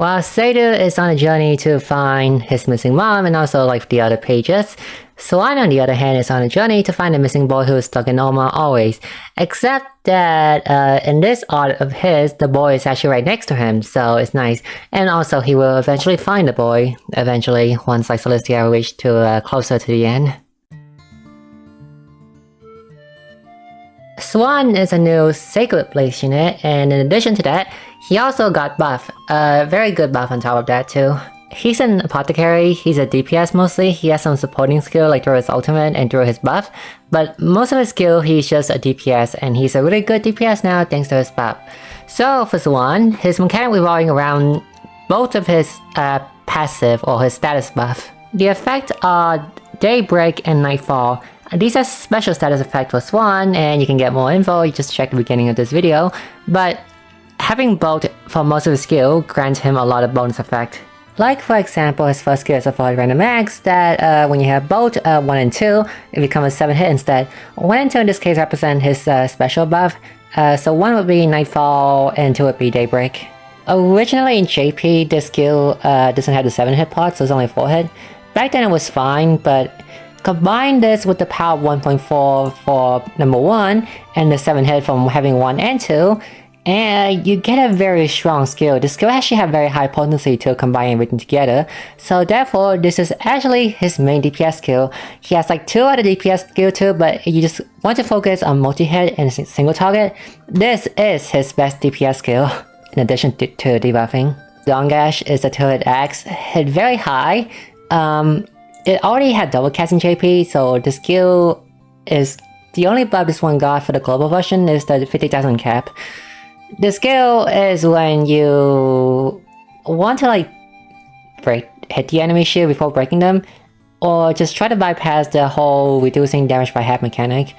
While Seidu is on a journey to find his missing mom and also like the other pages, Swan on the other hand is on a journey to find the missing boy who is stuck in Oma always. Except that in this art of his, the boy is actually right next to him, so it's nice. And also he will eventually find the boy, eventually, once like Celestia reach to closer to the end. Swan is a new sacred place unit, and in addition to that, he also got buff. A very good buff on top of that too. He's an apothecary, he's a DPS mostly, he has some supporting skill like through his ultimate and through his buff, but most of his skill he's just a DPS, and he's a really good DPS now thanks to his buff. So for Swan, his mechanic revolving around both of his passive or his status buff. The effect are Daybreak and Nightfall. These are special status effects for Swan, and you can get more info, you just check the beginning of this video, but having both for most of his skill grants him a lot of bonus effect. Like for example, his first skill is avoid random max, that when you have both 1 and 2, it becomes a 7 hit instead. 1 and 2 in this case represent his special buff, so 1 would be Nightfall and 2 would be Daybreak. Originally in JP, this skill doesn't have the 7 hit part, so it's only 4 hit. Back then it was fine, but combine this with the power 1.4 for number 1 and the 7 hit from having 1 and 2, and you get a very strong skill. The skill actually have very high potency to combine everything together, so therefore this is actually his main DPS skill. He has like 2 other DPS skill too, but if you just want to focus on multi-hit and single target, this is his best DPS skill, in addition to debuffing. Dongash is a 2-hit axe, hit very high. It already had double cast in JP, so the skill is the only buff this one got for the global version is the 50,000 cap. The skill is when you want to like hit the enemy shield before breaking them, or just try to bypass the whole reducing damage by half mechanic.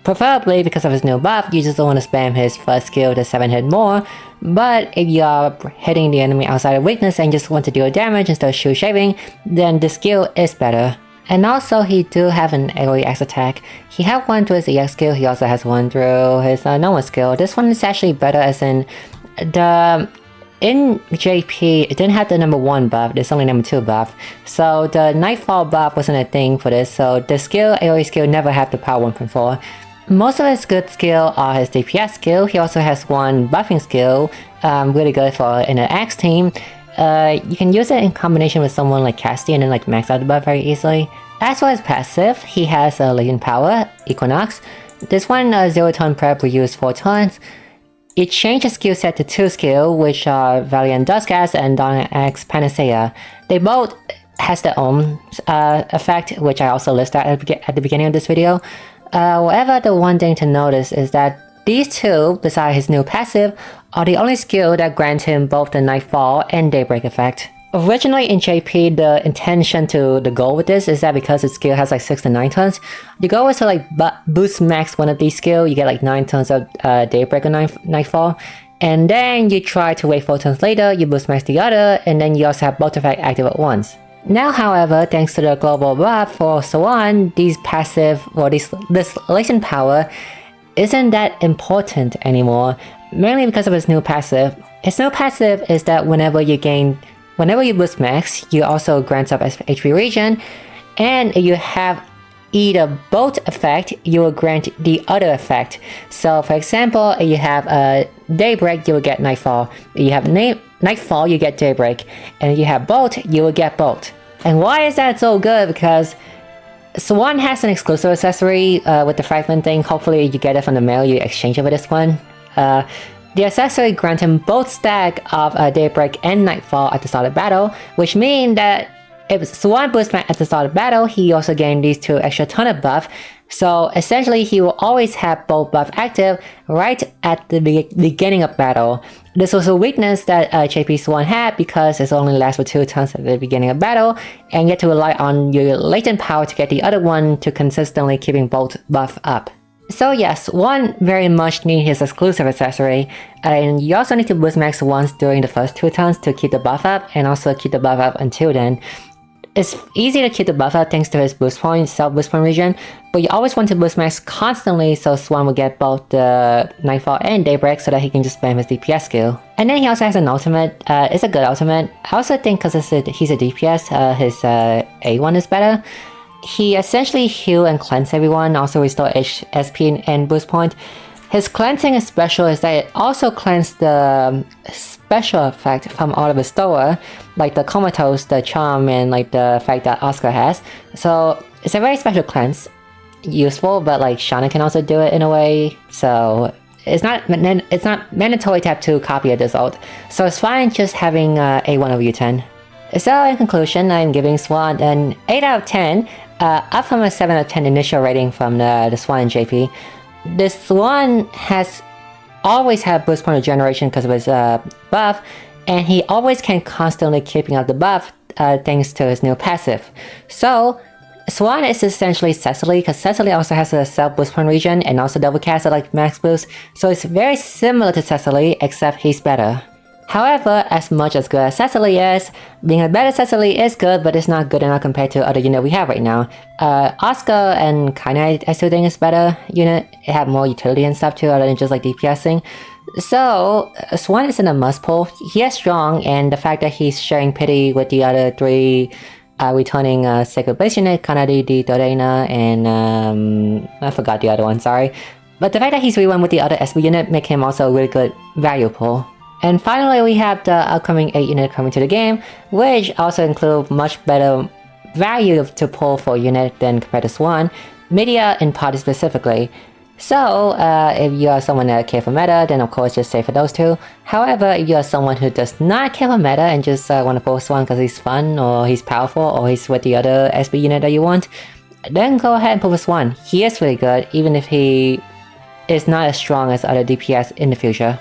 Preferably, because of his new buff, you just don't want to spam his first skill to 7 hit more, but if you are hitting the enemy outside of weakness and just want to deal damage instead of shield shaving, then the skill is better. And also he do have an AoE X attack. He have one through his EX skill, he also has one through his normal skill. This one is actually better as in in JP, it didn't have the number 1 buff, there's only number 2 buff. So the Nightfall buff wasn't a thing for this, so the skill, AoE skill, never had the power 1.4. Most of his good skill are his DPS skill. He also has one buffing skill, really good for in an Axe team. You can use it in combination with someone like Casty and then like max out the buff very easily. As for his passive, he has a Latent Power, Equinox. This one 0 turn prep we use 4 turns. It changed his skill set to 2 skill, which are Valiant Duskcast and Dawn Axe Panacea. They both has their own effect, which I also listed at the beginning of this video. However, the one thing to notice is that these two, besides his new passive, are the only skill that grant him both the Nightfall and Daybreak effect. Originally in JP, the intention to the goal with this is that because his skill has like 6 to 9 turns, the goal is to like boost max one of these skills, you get like 9 turns of Daybreak or Nightfall, and then you try to wait 4 turns later, you boost max the other, and then you also have both effects active at once. Now, however, thanks to the global buff for Sowan, these passive, or this latent power isn't that important anymore, mainly because of his new passive. His new passive is that whenever you boost max, you also grant up HP regen, and if you have either both effect, you will grant the other effect. So for example, if you have a Daybreak, you will get Nightfall. If you have Nightfall, you get Daybreak, and if you have both, you will get both. And why is that so good? Because Swan has an exclusive accessory with the fragment thing. Hopefully you get it from the mail, you exchange it with this one. The accessory grants him both stack of Daybreak and Nightfall at the start of battle, which means that if Swan boosts max at the start of battle, he also gains these 2 extra ton of buff. So essentially he will always have both buff active right at the beginning of battle. This was a weakness that JP Swan had because it only lasts for 2 turns at the beginning of battle, and you have to rely on your latent power to get the other one to consistently keeping both buff up. So yes, Swan very much needs his exclusive accessory, and you also need to boost max once during the first 2 turns to keep the buff up, and also keep the buff up until then. It's easy to keep the buff out thanks to his boost point, self boost point regen, but you always want to boost max constantly so Swan will get both the Nightfall and Daybreak so that he can just spam his DPS skill. And then he also has an ultimate. It's a good ultimate. I also think because he's a DPS, his A1 is better. He essentially heal and cleanse everyone, also restore SP and boost point. His cleansing is special is that it also cleanses the special effect from all of his store, like the Comatose, the Charm, and like the effect that Oscar has. So it's a very special cleanse. Useful, but like Shauna can also do it in a way, so it's not mandatory to have to copy this ult. So it's fine just having A1 over U10. So in conclusion, I'm giving Swan an 8 out of 10, up from a 7 out of 10 initial rating from the Swan and JP. This Swan has always had boost point regeneration because of his buff, and he always can constantly keeping up the buff thanks to his new passive. So Swan is essentially Cecily, because Cecily also has a self boost point regen and also double cast at like max boost, so it's very similar to Cecily except he's better. However, as much as good as Cecily is, being a better Cecily is good, but it's not good enough compared to other unit we have right now. Oscar and Kinda I still think is better unit. It have more utility and stuff too, other than just like DPSing. So, Swan isn't a must pull. He is strong, and the fact that he's sharing pity with the other three returning Sacred Blaze unit, Kanadi, the Dodena, and I forgot the other one, sorry. But the fact that he's re-1 with the other SB unit make him also a really good value pull. And finally, we have the upcoming 8 unit coming to the game, which also include much better value to pull for a unit than compared to Swan, Media and Party specifically. So, if you are someone that cares for meta, then of course just stay for those two. However, if you are someone who does not care for meta and just want to pull Swan because he's fun, or he's powerful, or he's with the other SB unit that you want, then go ahead and pull Swan. He is really good, even if he is not as strong as other DPS in the future.